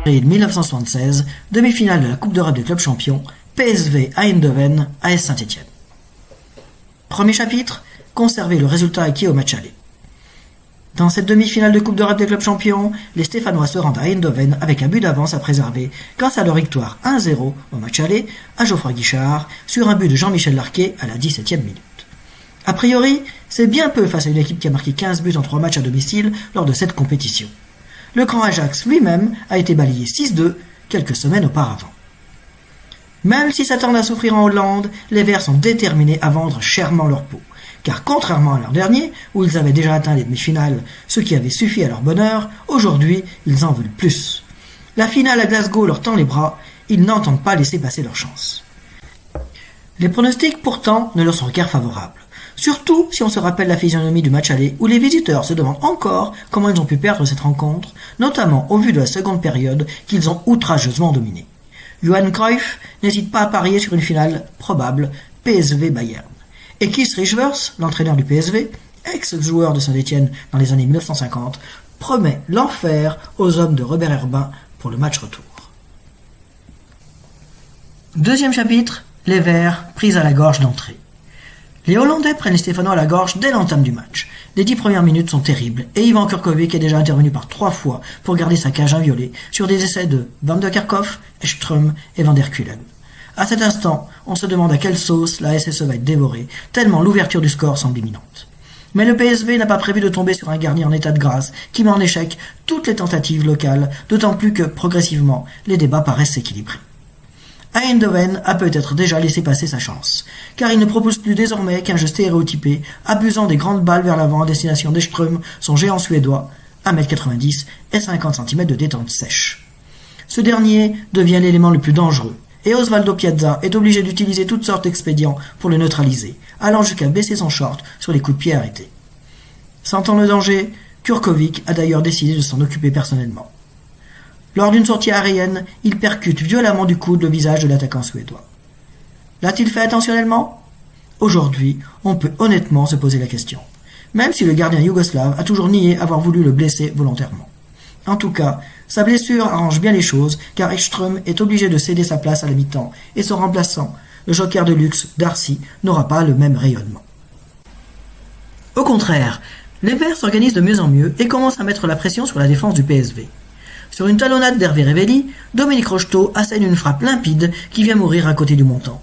avril 1976, demi-finale de la Coupe d'Europe des clubs champions, PSV Eindhoven, AS Saint-Étienne. Premier chapitre, conserver le résultat acquis au match aller. Dans cette demi-finale de Coupe d'Europe des clubs champions, les Stéphanois se rendent à Eindhoven avec un but d'avance à préserver grâce à leur victoire 1-0 au match aller à Geoffroy Guichard sur un but de Jean-Michel Larquet à la 17e minute. A priori, c'est bien peu face à une équipe qui a marqué 15 buts en 3 matchs à domicile lors de cette compétition. Le grand Ajax lui-même a été balayé 6-2 quelques semaines auparavant. Même s'ils s'attendent à souffrir en Hollande, les Verts sont déterminés à vendre chèrement leur peau. Car contrairement à l'an dernier, où ils avaient déjà atteint les demi-finales, ce qui avait suffi à leur bonheur, aujourd'hui, ils en veulent plus. La finale à Glasgow leur tend les bras, ils n'entendent pas laisser passer leur chance. Les pronostics, pourtant, ne leur sont guère favorables. Surtout si on se rappelle la physionomie du match aller, où les visiteurs se demandent encore comment ils ont pu perdre cette rencontre, notamment au vu de la seconde période qu'ils ont outrageusement dominée. Johan Cruyff n'hésite pas à parier sur une finale probable PSV-Bayern. Et Kees Rijvers, l'entraîneur du PSV, ex-joueur de Saint-Étienne dans les années 1950, promet l'enfer aux hommes de Robert Herbin pour le match retour. Deuxième chapitre, les Verts pris à la gorge d'entrée. Les Hollandais prennent les Stéphanois à la gorge dès l'entame du match. Les 10 premières minutes sont terribles et Ivan Kurkovic est déjà intervenu par 3 fois pour garder sa cage inviolée sur des essais de Van de Kerkhoff, Ekström et Van der Kulen. À cet instant, on se demande à quelle sauce la SSE va être dévorée, tellement l'ouverture du score semble imminente. Mais le PSV n'a pas prévu de tomber sur un gardien en état de grâce qui met en échec toutes les tentatives locales, d'autant plus que, progressivement, les débats paraissent s'équilibrer. Eindhoven a peut-être déjà laissé passer sa chance, car il ne propose plus désormais qu'un jeu stéréotypé, abusant des grandes balles vers l'avant à destination d'Ekström, son géant suédois, 1m90 et 50 cm de détente sèche. Ce dernier devient l'élément le plus dangereux, et Osvaldo Piazza est obligé d'utiliser toutes sortes d'expédients pour le neutraliser, allant jusqu'à baisser son short sur les coups de pied arrêtés. Sentant le danger, Kurkovic a d'ailleurs décidé de s'en occuper personnellement. Lors d'une sortie aérienne, il percute violemment du coude le visage de l'attaquant suédois. L'a-t-il fait intentionnellement ? Aujourd'hui, on peut honnêtement se poser la question, même si le gardien yougoslave a toujours nié avoir voulu le blesser volontairement. En tout cas, sa blessure arrange bien les choses, car Ekström est obligé de céder sa place à la mi-temps, et son remplaçant, le joker de luxe Darcy, n'aura pas le même rayonnement. Au contraire, les Verts s'organisent de mieux en mieux et commencent à mettre la pression sur la défense du PSV. Sur une talonnade d'Hervé Révelli, Dominique Rocheteau assène une frappe limpide qui vient mourir à côté du montant.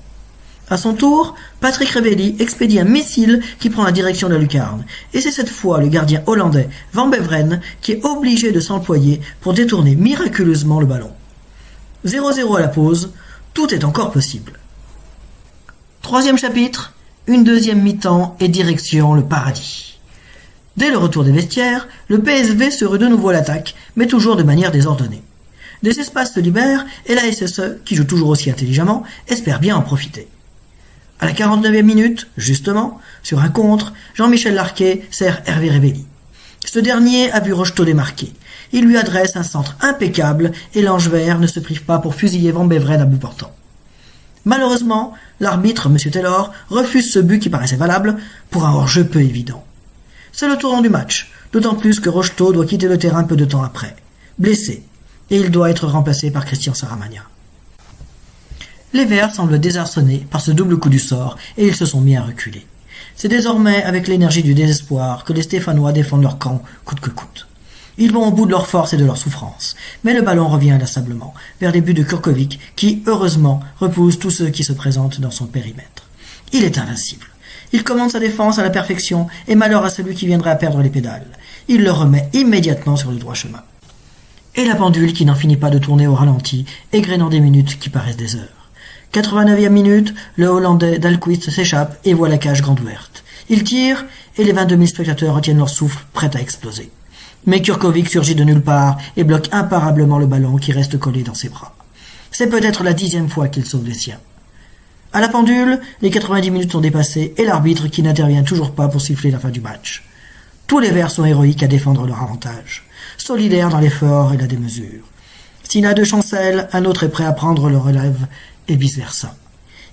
À son tour, Patrick Révelli expédie un missile qui prend la direction de la lucarne, et c'est cette fois le gardien hollandais Van Beveren qui est obligé de s'employer pour détourner miraculeusement le ballon. 0-0 à la pause, tout est encore possible. Troisième chapitre, une deuxième mi-temps et direction le paradis. Dès le retour des vestiaires, le PSV se rue de nouveau à l'attaque, mais toujours de manière désordonnée. Des espaces se libèrent et la SSE, qui joue toujours aussi intelligemment, espère bien en profiter. À la 49e minute, justement, sur un contre, Jean-Michel Larquet sert Hervé Révelli. Ce dernier a vu Rocheteau démarquer. Il lui adresse un centre impeccable et l'Ange Vert ne se prive pas pour fusiller Van Beveren à bout portant. Malheureusement, l'arbitre, M. Taylor, refuse ce but qui paraissait valable pour un hors-jeu peu évident. C'est le tournant du match, d'autant plus que Rocheteau doit quitter le terrain peu de temps après, blessé, et il doit être remplacé par Christian Saramagna. Les Verts semblent désarçonnés par ce double coup du sort et ils se sont mis à reculer. C'est désormais avec l'énergie du désespoir que les Stéphanois défendent leur camp coûte que coûte. Ils vont au bout de leur force et de leur souffrance, mais le ballon revient inlassablement vers les buts de Kurkovic qui, heureusement, repousse tous ceux qui se présentent dans son périmètre. Il est invincible. Il commande sa défense à la perfection et malheur à celui qui viendrait à perdre les pédales. Il le remet immédiatement sur le droit chemin. Et la pendule qui n'en finit pas de tourner au ralenti, égrénant des minutes qui paraissent des heures. 89e minute, le Hollandais Dahlqvist s'échappe et voit la cage grande ouverte. Il tire et les 22 000 spectateurs retiennent leur souffle, prêts à exploser. Mais Kurkovic surgit de nulle part et bloque imparablement le ballon qui reste collé dans ses bras. C'est peut-être la 10e fois qu'il sauve les siens. À la pendule, les 90 minutes sont dépassées et l'arbitre qui n'intervient toujours pas pour siffler la fin du match. Tous les Verts sont héroïques à défendre leur avantage, solidaires dans l'effort et la démesure. Si l'un d'eux chancelle, un autre est prêt à prendre le relève, et vice-versa.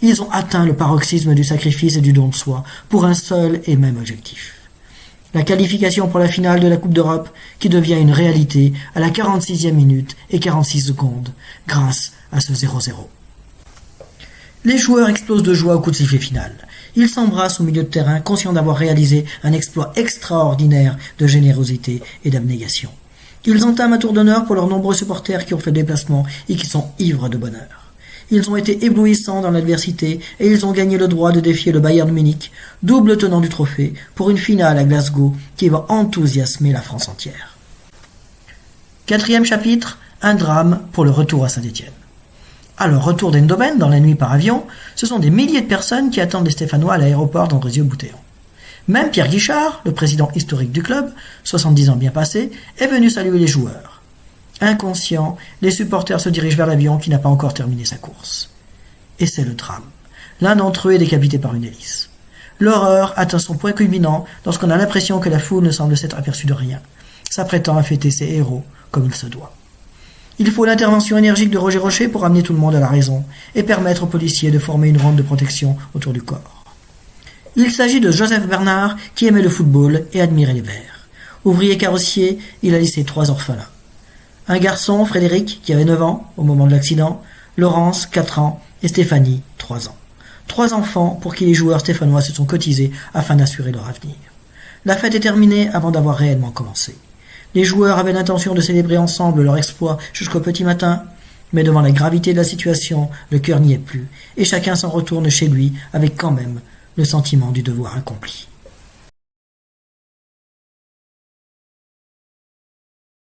Ils ont atteint le paroxysme du sacrifice et du don de soi pour un seul et même objectif. La qualification pour la finale de la Coupe d'Europe qui devient une réalité à la 46e minute et 46 secondes grâce à ce 0-0. Les joueurs explosent de joie au coup de sifflet final. Ils s'embrassent au milieu de terrain, conscients d'avoir réalisé un exploit extraordinaire de générosité et d'abnégation. Ils entament un tour d'honneur pour leurs nombreux supporters qui ont fait le déplacement et qui sont ivres de bonheur. Ils ont été éblouissants dans l'adversité et ils ont gagné le droit de défier le Bayern Munich, double tenant du trophée, pour une finale à Glasgow qui va enthousiasmer la France entière. 4e chapitre, un drame pour le retour à Saint-Étienne. À leur retour d'Eindhoven dans la nuit par avion, ce sont des milliers de personnes qui attendent les Stéphanois à l'aéroport d'Andrézieux-Boutéon. Même Pierre Guichard, le président historique du club, 70 ans bien passés, est venu saluer les joueurs. Inconscients, les supporters se dirigent vers l'avion qui n'a pas encore terminé sa course. Et c'est le drame. L'un d'entre eux est décapité par une hélice. L'horreur atteint son point culminant lorsqu'on a l'impression que la foule ne semble s'être aperçue de rien, s'apprêtant à fêter ses héros comme il se doit. Il faut l'intervention énergique de Roger Rocher pour amener tout le monde à la raison et permettre aux policiers de former une ronde de protection autour du corps. Il s'agit de Joseph Bernard qui aimait le football et admirait les Verts. Ouvrier carrossier, il a laissé 3 orphelins. Un garçon, Frédéric, qui avait 9 ans au moment de l'accident, Laurence, 4 ans, et Stéphanie, 3 ans. 3 enfants pour qui les joueurs stéphanois se sont cotisés afin d'assurer leur avenir. La fête est terminée avant d'avoir réellement commencé. Les joueurs avaient l'intention de célébrer ensemble leur exploit jusqu'au petit matin, mais devant la gravité de la situation, le cœur n'y est plus, et chacun s'en retourne chez lui avec quand même le sentiment du devoir accompli.